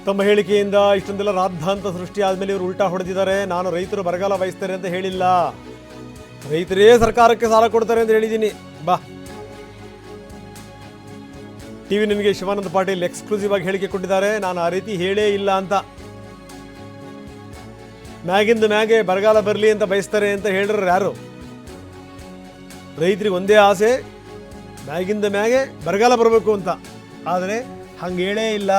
ತಮ್ಮ ಹೇಳಿಕೆಯಿಂದ ಇಷ್ಟೊಂದೆಲ್ಲ ರಾದ್ಧಾಂತ ಸೃಷ್ಟಿ ಆದಮೇಲೆ ಇವರು ಉಲ್ಟಾ ಹೊಡೆದಿದ್ದಾರೆ. ನಾನು ರೈತರು ಬರಗಾಲ ಬಯಸ್ತಾರೆ ಅಂತ ಹೇಳಿಲ್ಲ, ರೈತರೇ ಸರ್ಕಾರಕ್ಕೆ ಸಾಲ ಕೊಡ್ತಾರೆ ಅಂತ ಹೇಳಿದ್ದೀನಿ. ಬಾ ಟಿವಿ ನನಗೆ ಶಿವಾನಂದ ಪಾಟೀಲ್ ಎಕ್ಸ್ಕ್ಲೂಸಿವ್ ಆಗಿ ಹೇಳಿಕೆ ಕೊಟ್ಟಿದ್ದಾರೆ. ನಾನು ಆ ರೀತಿ ಹೇಳೇ ಇಲ್ಲ ಅಂತ. ಮ್ಯಾಗಿಂದ ಮ್ಯಾಗೆ ಬರಗಾಲ ಬರಲಿ ಅಂತ ಬಯಸ್ತಾರೆ ಅಂತ ಹೇಳಿದ್ರು ಯಾರು? ರೈತರಿಗೆ ಒಂದೇ ಆಸೆ, ಮ್ಯಾಗಿಂದ ಮ್ಯಾಗೆ ಬರಗಾಲ ಬರಬೇಕು ಅಂತ. ಆದರೆ ಹಂಗೆ ಹೇಳೇ ಇಲ್ಲ.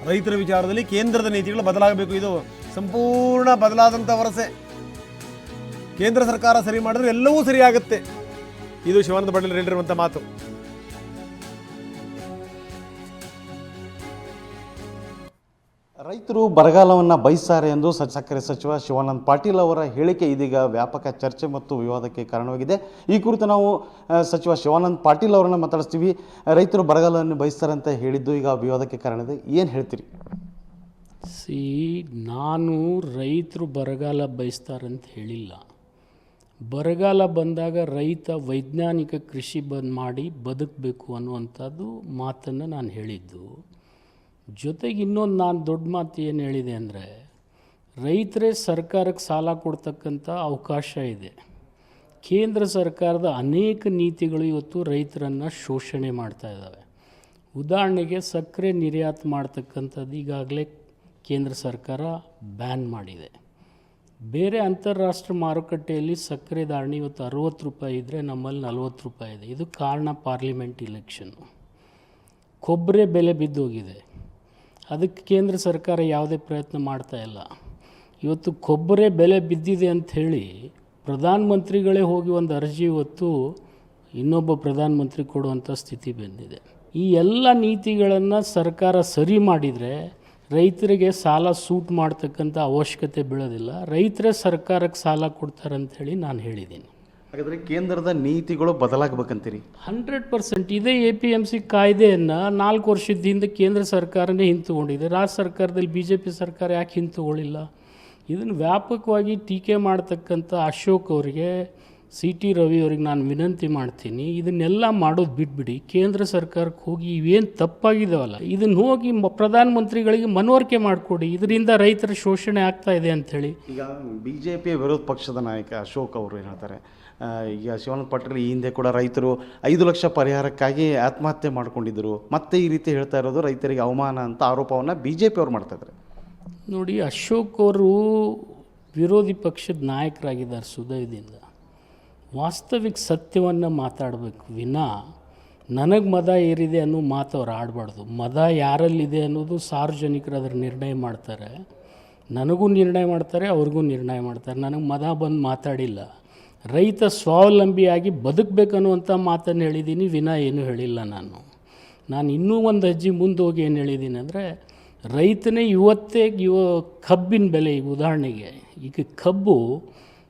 ರೈತರ ವಿಚಾರದಲ್ಲಿ ಕೇಂದ್ರದ ನೀತಿಗಳು ಬದಲಾಗಬೇಕು. ಇದು ಸಂಪೂರ್ಣ ಬದಲಾದಂಥ ವರಸೆ. ಕೇಂದ್ರ ಸರ್ಕಾರ ಸರಿ ಮಾಡಿದ್ರೆ ಎಲ್ಲವೂ ಸರಿಯಾಗುತ್ತೆ. ಇದು ಶಿವಾನಂದ ಪಾಟೀಲ್ ಹೇಳಿರುವಂಥ ಮಾತು. ರೈತರು ಬರಗಾಲವನ್ನು ಬಯಸ್ತಾರೆ ಎಂದು ಸಕ್ಕರೆ ಸಚಿವ ಶಿವಾನಂದ ಪಾಟೀಲ್ ಅವರ ಹೇಳಿಕೆ ಇದೀಗ ವ್ಯಾಪಕ ಚರ್ಚೆ ಮತ್ತು ವಿವಾದಕ್ಕೆ ಕಾರಣವಾಗಿದೆ. ಈ ಕುರಿತು ನಾವು ಸಚಿವ ಶಿವಾನಂದ ಪಾಟೀಲ್ ಅವರನ್ನು ಮಾತಾಡಿಸ್ತೀವಿ. ರೈತರು ಬರಗಾಲವನ್ನು ಬಯಸ್ತಾರೆ ಅಂತ ಹೇಳಿದ್ದು ಈಗ ವಿವಾದಕ್ಕೆ ಕಾರಣ ಇದೆ, ಏನು ಹೇಳ್ತೀರಿ? ನಾನು ರೈತರು ಬರಗಾಲ ಬಯಸ್ತಾರಂತ ಹೇಳಿಲ್ಲ. ಬರಗಾಲ ಬಂದಾಗ ರೈತ ವೈಜ್ಞಾನಿಕ ಕೃಷಿ ಮಾಡಿ ಬದುಕಬೇಕು ಅನ್ನುವಂಥದ್ದು ಮಾತನ್ನು ನಾನು ಹೇಳಿದ್ದು. ಜೊತೆಗೆ ಇನ್ನೊಂದು ನಾನು ದೊಡ್ಡ ಮಾತು ಏನು ಹೇಳಿದೆ ಅಂದರೆ, ರೈತರೇ ಸರ್ಕಾರಕ್ಕೆ ಸಾಲ ಕೊಡ್ತಕ್ಕಂಥ ಅವಕಾಶ ಇದೆ. ಕೇಂದ್ರ ಸರ್ಕಾರದ ಅನೇಕ ನೀತಿಗಳು ಇವತ್ತು ರೈತರನ್ನು ಶೋಷಣೆ ಮಾಡ್ತಾ ಇದ್ದಾವೆ. ಉದಾಹರಣೆಗೆ ಸಕ್ಕರೆ ನಿರ್ಯಾತ ಮಾಡ್ತಕ್ಕಂಥದ್ದು ಈಗಾಗಲೇ ಕೇಂದ್ರ ಸರ್ಕಾರ ಬ್ಯಾನ್ ಮಾಡಿದೆ. ಬೇರೆ ಅಂತಾರಾಷ್ಟ್ರೀಯ ಮಾರುಕಟ್ಟೆಯಲ್ಲಿ ಸಕ್ಕರೆ ಧಾರಣೆ ಇವತ್ತು 60 ರೂಪಾಯಿ ಇದ್ದರೆ ನಮ್ಮಲ್ಲಿ 40 ರೂಪಾಯಿ ಇದೆ. ಇದು ಕಾರಣ ಪಾರ್ಲಿಮೆಂಟ್ ಇಲೆಕ್ಷನ್ನು. ಕೊಬ್ಬರಿ ಬೆಲೆ ಬಿದ್ದೋಗಿದೆ, ಅದಕ್ಕೆ ಕೇಂದ್ರ ಸರ್ಕಾರ ಯಾವುದೇ ಪ್ರಯತ್ನ ಮಾಡ್ತಾ ಇಲ್ಲ. ಇವತ್ತು ಕೊಬ್ಬರಿ ಬೆಲೆ ಬಿದ್ದಿದೆ ಅಂಥೇಳಿ ಪ್ರಧಾನಮಂತ್ರಿಗಳೇ ಹೋಗಿ ಒಂದು ಅರ್ಜಿ ಇವತ್ತು ಇನ್ನೊಬ್ಬ ಪ್ರಧಾನಮಂತ್ರಿ ಕೊಡುವಂಥ ಸ್ಥಿತಿ ಬಂದಿದೆ. ಈ ಎಲ್ಲ ನೀತಿಗಳನ್ನು ಸರ್ಕಾರ ಸರಿ ಮಾಡಿದರೆ ರೈತರಿಗೆ ಸಾಲ ಸೂಟ್ ಮಾಡ್ತಕ್ಕಂಥ ಅವಶ್ಯಕತೆ ಬೀಳೋದಿಲ್ಲ. ರೈತರೇ ಸರ್ಕಾರಕ್ಕೆ ಸಾಲ ಕೊಡ್ತಾರೆ ಅಂಥೇಳಿ ನಾನು ಹೇಳಿದ್ದೀನಿ. ಹಾಗಾದರೆ ಕೇಂದ್ರದ ನೀತಿಗಳು ಬದಲಾಗಬೇಕಂತೀರಿ? 100%. ಇದೇ APMC ಕಾಯ್ದೆಯನ್ನು 4 ವರ್ಷದ ಹಿಂದೆ ಕೇಂದ್ರ ಸರ್ಕಾರನೇ ಹಿಂತುಕೊಂಡಿದೆ. ರಾಜ್ಯ ಸರ್ಕಾರದಲ್ಲಿ BJP ಸರ್ಕಾರ ಯಾಕೆ ಹಿಂತುಗಳಿಲ್ಲ? ಇದನ್ನು ವ್ಯಾಪಕವಾಗಿ ಟೀಕೆ ಮಾಡ್ತಕ್ಕಂಥ ಅಶೋಕ್ ಅವರಿಗೆ, CT ರವಿ ಅವರಿಗೆ ನಾನು ವಿನಂತಿ ಮಾಡ್ತೀನಿ, ಇದನ್ನೆಲ್ಲ ಮಾಡೋದು ಬಿಟ್ಬಿಡಿ. ಕೇಂದ್ರ ಸರ್ಕಾರಕ್ಕೆ ಹೋಗಿ ಇವೇನು ತಪ್ಪಾಗಿದ್ದಾವಲ್ಲ ಇದನ್ನು ಹೋಗಿ ಪ್ರಧಾನಮಂತ್ರಿಗಳಿಗೆ ಮನವರಿಕೆ ಮಾಡಿಕೊಡಿ. ಇದರಿಂದ ರೈತರ ಶೋಷಣೆ ಆಗ್ತಾ ಇದೆ ಅಂಥೇಳಿ. ಈಗ BJP ವಿರೋಧ ಪಕ್ಷದ ನಾಯಕ ಅಶೋಕ್ ಅವರು ಏನು ಹೇಳ್ತಾರೆ, ಈಗ ಶಿವಾನಂದ ಪಾಟೀಲ್ ಈ ಹಿಂದೆ ಕೂಡ ರೈತರು 5 ಲಕ್ಷ ಪರಿಹಾರಕ್ಕಾಗಿ ಆತ್ಮಹತ್ಯೆ ಮಾಡ್ಕೊಂಡಿದ್ದರು, ಮತ್ತೆ ಈ ರೀತಿ ಹೇಳ್ತಾ ಇರೋದು ರೈತರಿಗೆ ಅವಮಾನ ಅಂತ ಆರೋಪವನ್ನು BJP ಅವ್ರು ಮಾಡ್ತಾಯಿದ್ದಾರೆ. ನೋಡಿ, ಅಶೋಕ್ ಅವರು ವಿರೋಧಿ ಪಕ್ಷದ ನಾಯಕರಾಗಿದ್ದಾರೆ ಸುದಯದಿಂದ. ವಾಸ್ತವಿಕ ಸತ್ಯವನ್ನು ಮಾತಾಡಬೇಕು ವಿನಾ ನನಗೆ ಮದ ಏರಿದೆ ಅನ್ನೋ ಮಾತು ಅವ್ರು ಆಡಬಾರ್ದು. ಮದ ಯಾರಲ್ಲಿದೆ ಅನ್ನೋದು ಸಾರ್ವಜನಿಕರು ಅದರ ನಿರ್ಣಯ ಮಾಡ್ತಾರೆ. ನನಗೂ ನಿರ್ಣಯ ಮಾಡ್ತಾರೆ, ಅವ್ರಿಗೂ ನಿರ್ಣಯ ಮಾಡ್ತಾರೆ. ನನಗೆ ಮದ ಬಂದು ಮಾತಾಡಿಲ್ಲ. ರೈತ ಸ್ವಾವಲಂಬಿಯಾಗಿ ಬದುಕಬೇಕನ್ನುವಂಥ ಮಾತನ್ನು ಹೇಳಿದ್ದೀನಿ ವಿನಾ ಏನೂ ಹೇಳಿಲ್ಲ. ನಾನು ಇನ್ನೂ ಒಂದು ಹೆಜ್ಜೆ ಮುಂದೆ ಹೋಗಿ ಏನು ಹೇಳಿದ್ದೀನಿ ಅಂದರೆ, ರೈತನೇ ಇವತ್ತೇ ಕಬ್ಬಿನ ಬೆಲೆ, ಈಗ ಉದಾಹರಣೆಗೆ ಈಗ ಕಬ್ಬು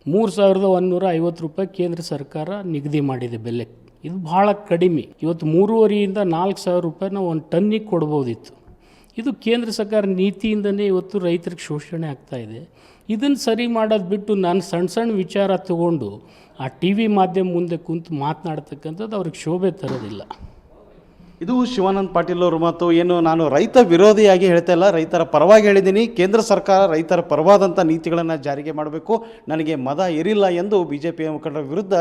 3150 ರೂಪಾಯಿ ಕೇಂದ್ರ ಸರ್ಕಾರ ನಿಗದಿ ಮಾಡಿದೆ ಬೆಲೆ. ಇದು ಭಾಳ ಕಡಿಮೆ. ಇವತ್ತು 3,500ರಿಂದ 4,000 ರೂಪಾಯಿ ನಾವು ಒಂದು ಟನ್ನಿಗೆ ಕೊಡ್ಬೋದಿತ್ತು. ಇದು ಕೇಂದ್ರ ಸರ್ಕಾರ ನೀತಿಯಿಂದನೇ ಇವತ್ತು ರೈತರಿಗೆ ಶೋಷಣೆ ಆಗ್ತಾಯಿದೆ. ಇದನ್ನು ಸರಿ ಮಾಡೋದು ಬಿಟ್ಟು ನಾನು ಸಣ್ಣ ವಿಚಾರ ತಗೊಂಡು ಆ TV ಮಾಧ್ಯಮ ಮುಂದೆ ಕುಂತು ಮಾತನಾಡ್ತಕ್ಕಂಥದ್ದು ಅವ್ರಿಗೆ ಶೋಭೆ ತರೋದಿಲ್ಲ. ಇದು ಶಿವಾನಂದ ಪಾಟೀಲ್ ಅವರು ಮಾತು. ಏನು ನಾನು ರೈತ ವಿರೋಧಿಯಾಗಿ ಹೇಳ್ತಾ ಇಲ್ಲ, ರೈತರ ಪರವಾಗಿ ಹೇಳಿದ್ದೀನಿ. ಕೇಂದ್ರ ಸರ್ಕಾರ ರೈತರ ಪರವಾದಂಥ ನೀತಿಗಳನ್ನು ಜಾರಿಗೆ ಮಾಡಬೇಕು, ನನಗೆ ಮದ ಇರಿಲ್ಲ ಎಂದು BJP ಮುಖಂಡರ ವಿರುದ್ಧ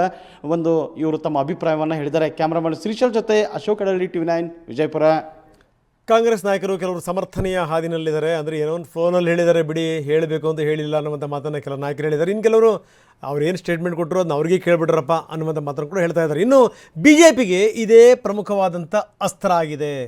ಇವರು ತಮ್ಮ ಅಭಿಪ್ರಾಯವನ್ನು ಹೇಳಿದ್ದಾರೆ. ಕ್ಯಾಮ್ರಾಮನ್ ಶ್ರೀಶಲ್ ಜೊತೆ ಅಶೋಕ್ ಅಡಳ್ಳಿ, TV9 ವಿಜಯಪುರ. ಕಾಂಗ್ರೆಸ್ ನಾಯಕರು ಕೆಲವರು ಸಮರ್ಥನೀಯ ಹಾದಿನಲ್ಲಿದ್ದಾರೆ. ಅಂದರೆ ಏನೋ ಒಂದು ಫೋನಲ್ಲಿ ಹೇಳಿದ್ದಾರೆ ಬಿಡಿ, ಹೇಳಬೇಕು ಅಂತ ಹೇಳಿಲ್ಲ ಅನ್ನುವಂಥ ಮಾತನ್ನು ಕೆಲವು ನಾಯಕರು ಹೇಳಿದ್ದಾರೆ. ಇನ್ನು ಕೆಲವರು ಅವ್ರೇನು ಸ್ಟೇಟ್ಮೆಂಟ್ ಕೊಟ್ಟರು ಅದನ್ನ ಅವ್ರಿಗೆ ಕೇಳಿಬಿಡ್ರಪ್ಪ ಅನ್ನುವಂಥ ಮಾತನ್ನು ಕೂಡ ಹೇಳ್ತಾ ಇದ್ದಾರೆ. ಇನ್ನು BJPಗೆ ಇದೇ ಪ್ರಮುಖವಾದಂಥ ಅಸ್ತ್ರ ಆಗಿದೆ.